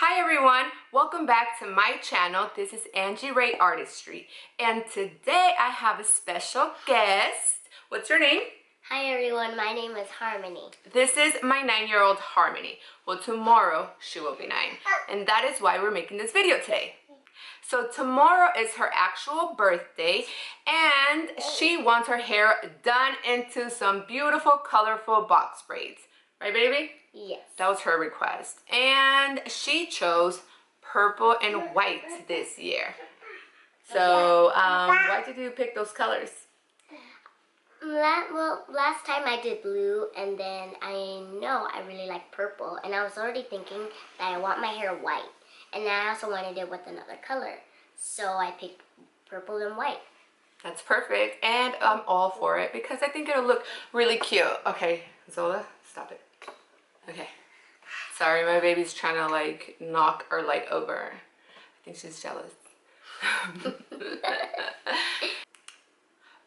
Hi everyone, welcome back to my channel. This is Angie Ray Artistry, and today I have a special guest. What's your name? Hi everyone, my name is Harmony. This is my 9-year-old Harmony. Well, tomorrow she will be 9, and that is why we're making this video today. So tomorrow is her actual birthday, and she wants her hair done into some beautiful, colorful box braids. Right, baby? Yes. That was her request. And she chose purple and white this year. So, why did you pick those colors? Well, last time I did blue, and then I really like purple, and I was already thinking that I want my hair white, and then I also wanted it with another color, so I picked purple and white. That's perfect, and I'm all for it because I think it'll look really cute. Okay, Zola, stop it. Okay, sorry, my baby's trying to like knock our light over. I think she's jealous.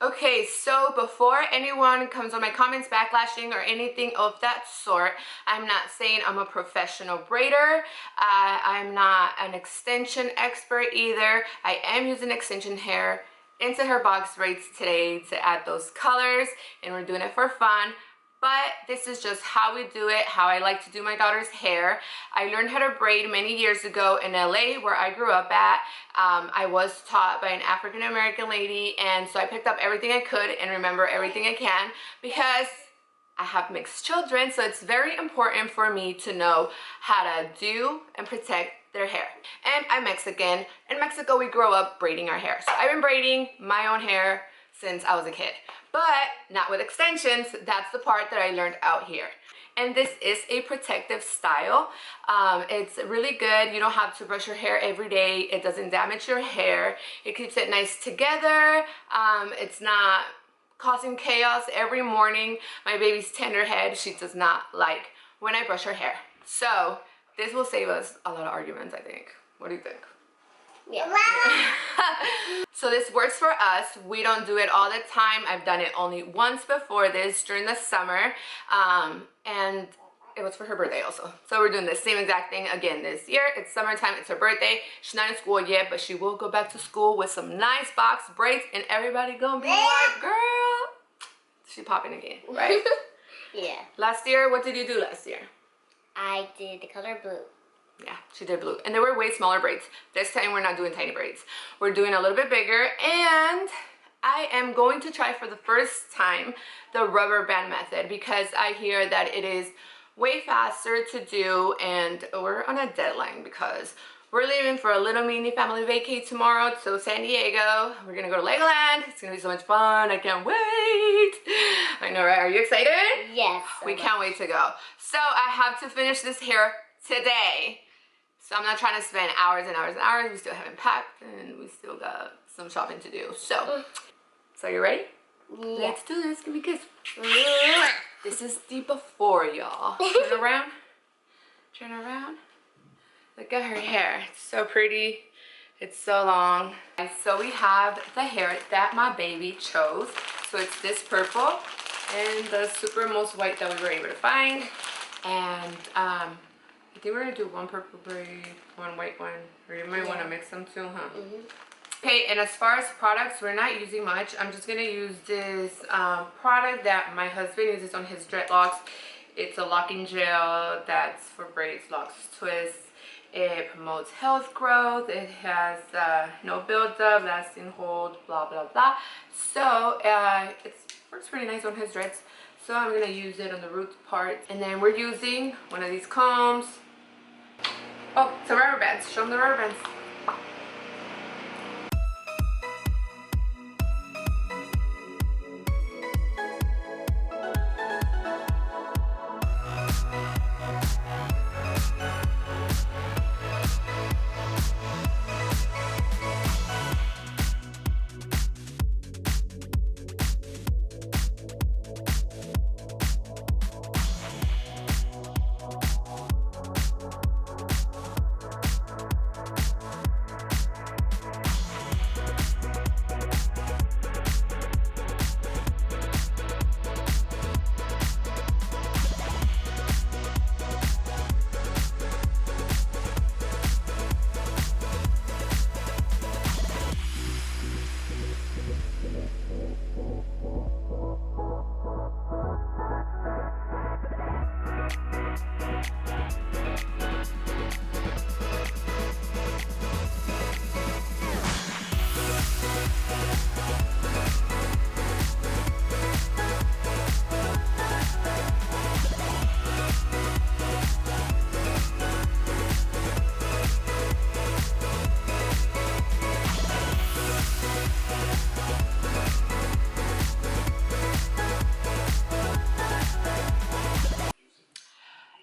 Okay, so before anyone comes on my comments backlashing or anything of that sort, I'm not saying I'm a professional braider. I'm not an extension expert either. I am using extension hair into her box braids today to add those colors, and we're doing it for fun. But this is just how we do it, how I like to do my daughter's hair. I learned how to braid many years ago in LA, where I grew up at. I was taught by an African American lady, and so I picked up everything I could and remember everything I can because I have mixed children, so it's very important for me to know how to do and protect their hair. And I'm Mexican. In Mexico, we grow up braiding our hair. So I've been braiding my own hair since I was a kid, but not with extensions. That's the part that I learned out here. And this is a protective style. It's really good. You don't have to brush your hair every day. It doesn't damage your hair. It keeps it nice together. It's not causing chaos every morning. My baby's tender head, she does not like when I brush her hair. So this will save us a lot of arguments, I think. What do you think? Yeah. So this works for us. We don't do it all the time. I've done it only once before this during the summer, and it was for her birthday also. So we're doing the same exact thing again this year. It's summertime, it's her birthday. She's not in school yet, but she will go back to school with some nice box braids, and everybody gonna be like, girl, she popping again, right? Yeah. Last year, what did you do last year? I did the color blue. Yeah, she did blue. And they were way smaller braids. This time we're not doing tiny braids. We're doing a little bit bigger, and I am going to try for the first time the rubber band method because I hear that it is way faster to do, and we're on a deadline because we're leaving for a little mini family vacay tomorrow to San Diego. We're gonna go to Legoland. It's gonna be so much fun. I can't wait. I know, right? Are you excited? Yes. We can't wait to go. So I have to finish this hair today. So I'm not trying to spend hours and hours and hours. We still haven't packed, and we still got some shopping to do. So you ready? Yeah. Let's do this. Give me a kiss. This is the before, y'all. Turn around. Turn around. Look at her hair. It's so pretty. It's so long. And so we have the hair that my baby chose. So it's this purple and the super most white that we were able to find. And I think we're gonna do one purple braid, one white one, or you might want to mix them too, huh? Okay, and as far as products, we're not using much. I'm just gonna use this product that my husband uses on his dreadlocks. It's a locking gel that's for braids, locks, twists. It promotes health growth. It has no buildup, lasting hold, blah blah blah. So it works pretty nice on his dreads. So I'm gonna use it on the root part, and then we're using one of these combs. Oh, some rubber bands. Show them the rubber bands.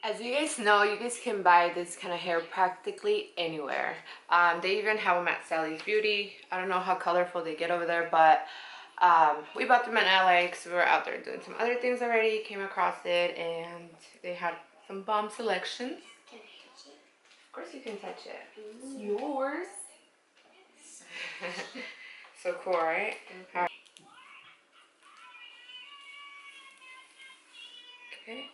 As you guys know, you guys can buy this kind of hair practically anywhere. They even have them at Sally's Beauty. I don't know how colorful they get over there, but we bought them in LA because we were out there doing some other things already. Came across it and they had some bomb selections. Can I touch it? Of course you can touch it. It's yours. So cool, right? Mm-hmm. Okay.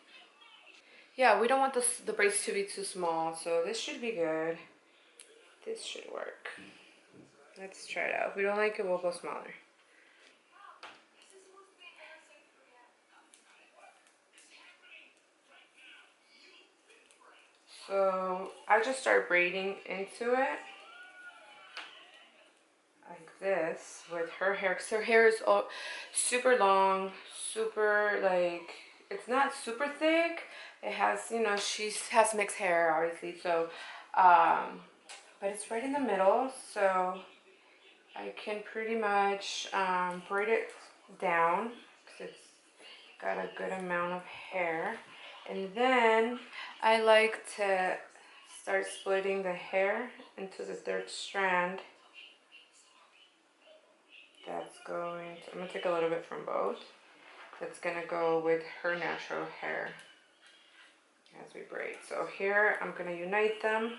Yeah, we don't want the braids to be too small, so this should be good. This should work. Let's try it out. If we don't like it, we'll go smaller. So I just start braiding into it like this with her hair, because her hair is all super long, super like, it's not super thick. It has, you know, she has mixed hair obviously, so but it's right in the middle, so I can pretty much braid it down because it's got a good amount of hair. And then I like to start splitting the hair into the third strand. That's going to, I'm going to take a little bit from both. That's going to go with her natural hair as we braid. So here I'm going to unite them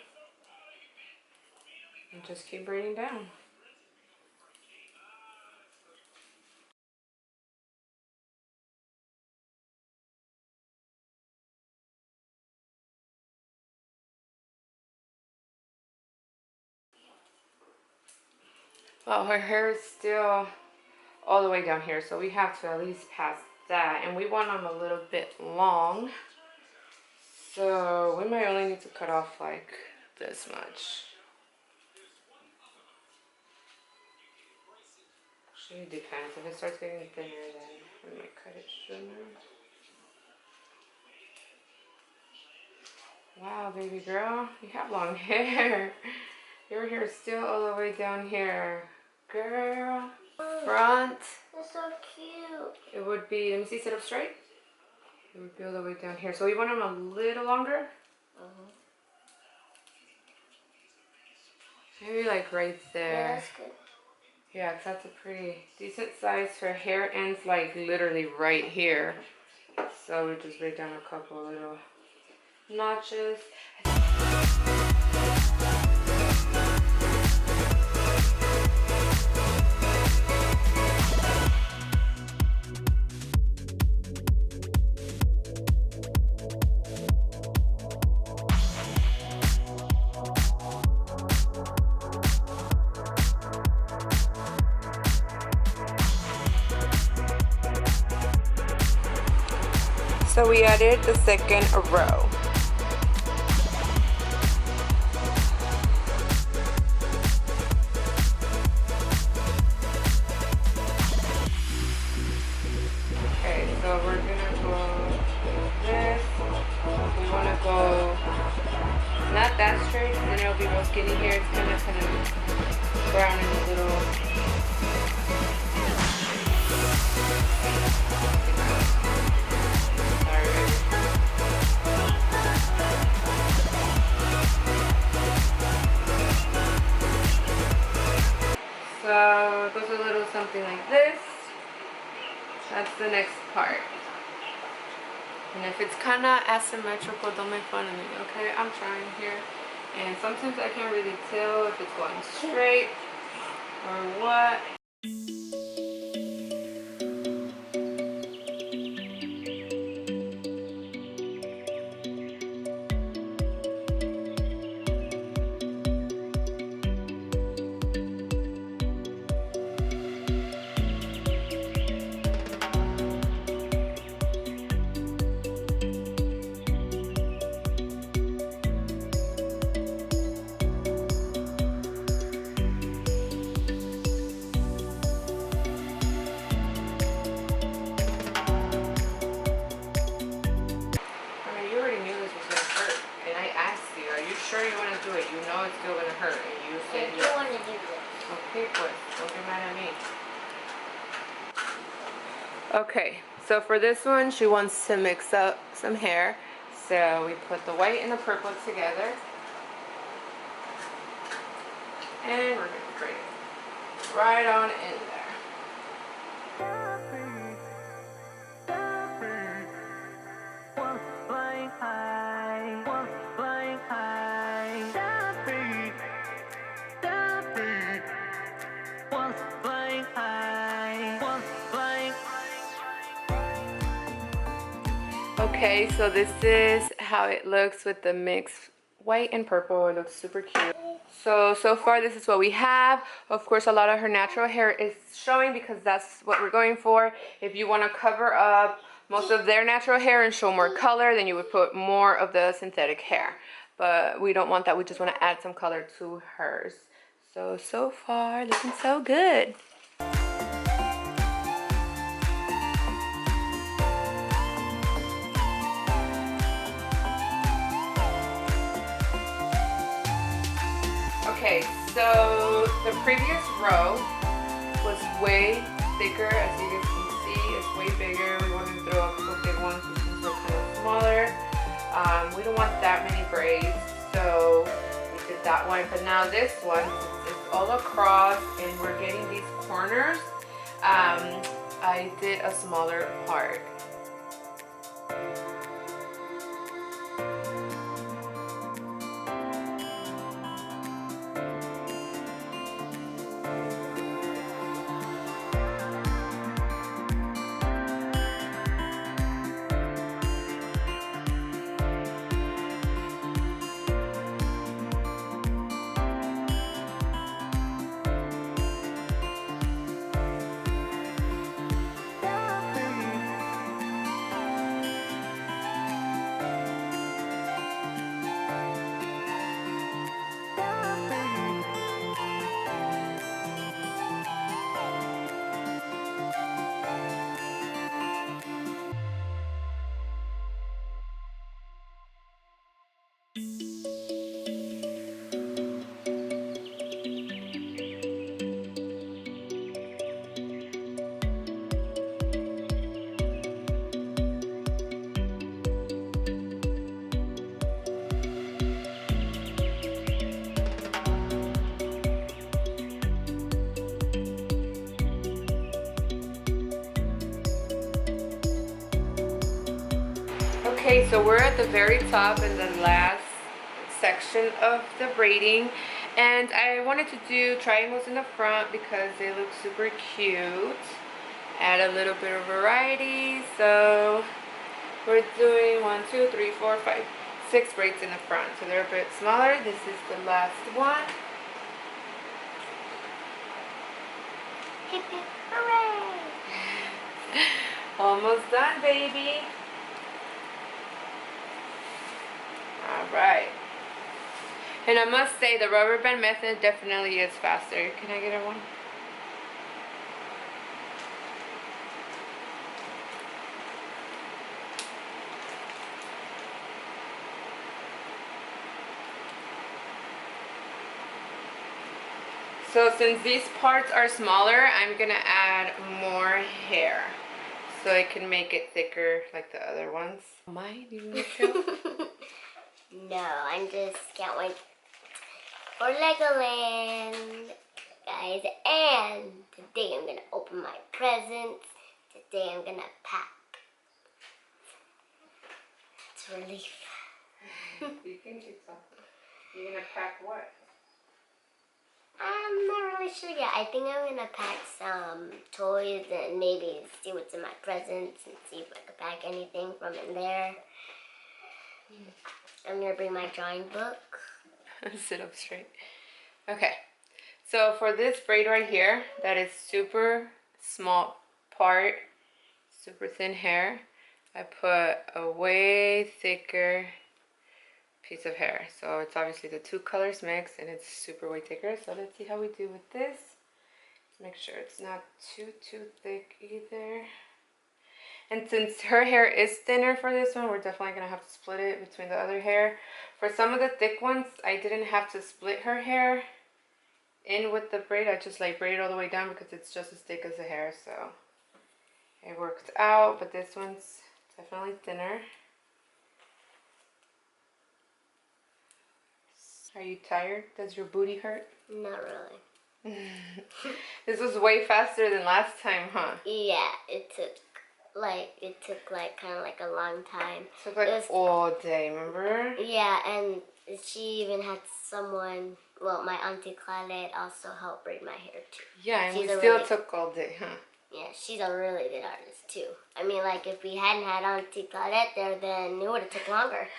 and just keep braiding down. Well, her hair is still all the way down here, so we have to at least pass that, and we want them a little bit long, so we might only need to cut off like this much. Actually, it depends. If it starts getting thinner, then we might cut it sooner. Wow, baby girl, you have long hair. Your hair is still all the way down here, girl. Front. It's so cute. It would be, let me see, sit up straight. It would be all the way down here. So we want them a little longer. Maybe like right there. Yeah, that's good. Yeah, 'cause that's a pretty decent size. Her hair ends like literally right here. So we just braid down a couple little notches. So we added the second row. Okay, so we're gonna go like this. We wanna go not that straight, then it'll be real skinny here. It's gonna kind of brown in a little. So it goes a little something like this. That's the next part. And if it's kind of asymmetrical, don't make fun of me, okay? I'm trying here. And sometimes I can't really tell if it's going straight or what. Sure you want to do it. You know it's still going to hurt. And you said I do want to do this. Okay, pues. Don't get mad at me. Okay, so for this one, she wants to mix up some hair. So we put the white and the purple together. And we're gonna braid it right on in there. Okay, so this is how it looks with the mix white and purple. It looks super cute. So far this is what we have. Of course, a lot of her natural hair is showing because that's what we're going for. If you want to cover up most of their natural hair and show more color, then you would put more of the synthetic hair. But we don't want that. We just want to add some color to hers. So far looking so good. Okay, so the previous row was way thicker, as you guys can see. It's way bigger. We want to throw a couple big ones since we're kind of smaller. We don't want that many braids, so we did that one. But now this one, it's all across, and we're getting these corners. I did a smaller part. Okay, so we're at the very top in the last section of the braiding, and I wanted to do triangles in the front because they look super cute. Add a little bit of variety. So we're doing 1, 2, 3, 4, 5, 6 braids in the front, so they're a bit smaller. This is the last one. Hip hip hooray! Almost done, baby. Alright. And I must say, the rubber band method definitely is faster. Can I get a one? So since these parts are smaller, I'm gonna add more hair so I can make it thicker like the other ones. Mine, you need to? No, I'm just can't wait for Legoland, guys. And today I'm gonna open my presents. Today I'm gonna pack. It's a relief. You can do something. You're gonna pack what? I'm not really sure yet. I think I'm gonna pack some toys and maybe see what's in my presents and see if I can pack anything from in there. I'm gonna bring my drawing book. Sit up straight. Okay, so for this braid right here, that is super small part, super thin hair, I put a way thicker piece of hair. So it's obviously the two colors mixed and it's super way thicker. So let's see how we do with this. Make sure it's not too thick either. And since her hair is thinner for this one, we're definitely gonna have to split it between the other hair. For some of the thick ones, I didn't have to split her hair in with the braid. I just like braid all the way down because it's just as thick as the hair, so it worked out. But this one's definitely thinner. Are you tired? Does your booty hurt? Not really. This was way faster than last time, huh? Yeah, it took kind of like a long time. It took like all day, remember? Yeah, and she even had someone, well, my auntie Claudette also helped braid my hair too. Yeah, and we still took all day, huh? Yeah, she's a really good artist too. I mean, like if we hadn't had Auntie Claudette there, then it would have took longer.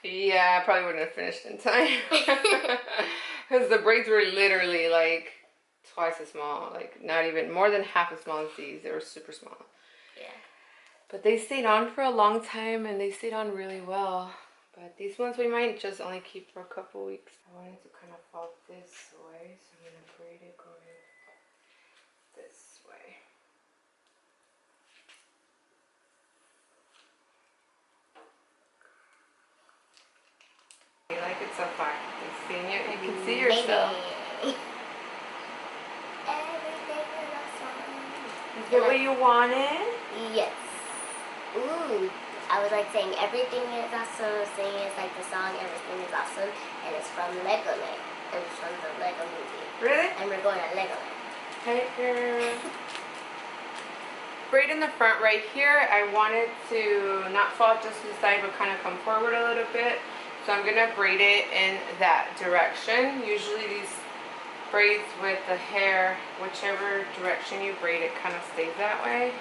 Yeah, I probably wouldn't have finished in time. Because the braids were literally like twice as small, like not even, more than half as small as these. They were super small. Yeah. But they stayed on for a long time and they stayed on really well. But these ones we might just only keep for a couple weeks. I wanted to kind of fall this way, so I'm going to braid it going this way. You like it so far? You can see yourself. Everything is awesome. Is that what you wanted? Yes. Ooh. I was like saying everything is awesome, saying it's like the song Everything is Awesome, and it's from Legoland. And it's from the Lego movie. Really? And we're going to Legoland. Okay, girl. Braid in the front right here. I wanted to not fall just to the side, but kind of come forward a little bit. So I'm gonna braid it in that direction. Usually these braids with the hair, whichever direction you braid it, kind of stays that way.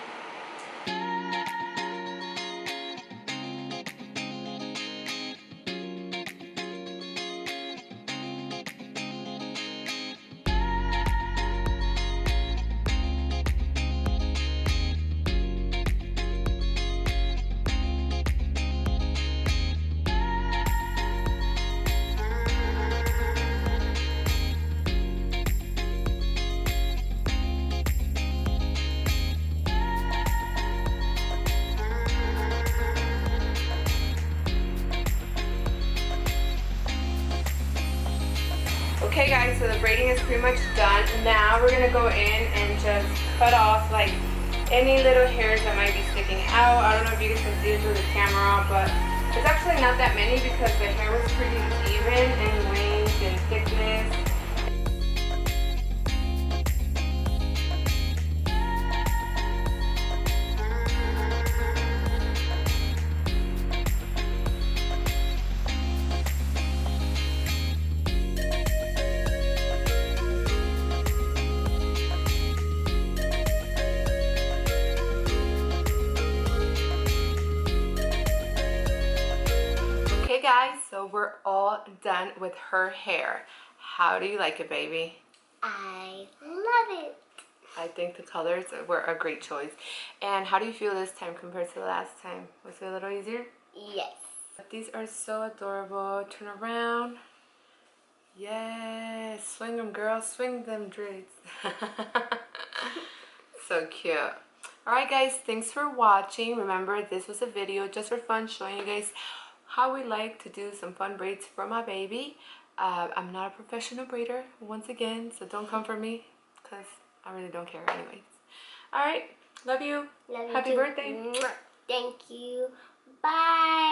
Okay guys, so the braiding is pretty much done. Now we're gonna go in and just cut off like any little hairs that might be sticking out. I don't know if you guys can see it through the camera, but it's actually not that many because the hair was pretty even in length and thickness. Okay guys, so we're all done with her hair. How do you like it, baby? I love it. I think the colors were a great choice. And how do you feel this time compared to the last time? Was it a little easier? Yes. These are so adorable. Turn around. Yes, swing them, girl. Swing them braids. So cute. Alright guys, thanks for watching. Remember, this was a video just for fun, showing you guys how we like to do some fun braids for my baby. I'm not a professional braider, once again, so don't come for me, because I really don't care anyways. Alright, love you. Love you Happy too. birthday. Thank you. Bye.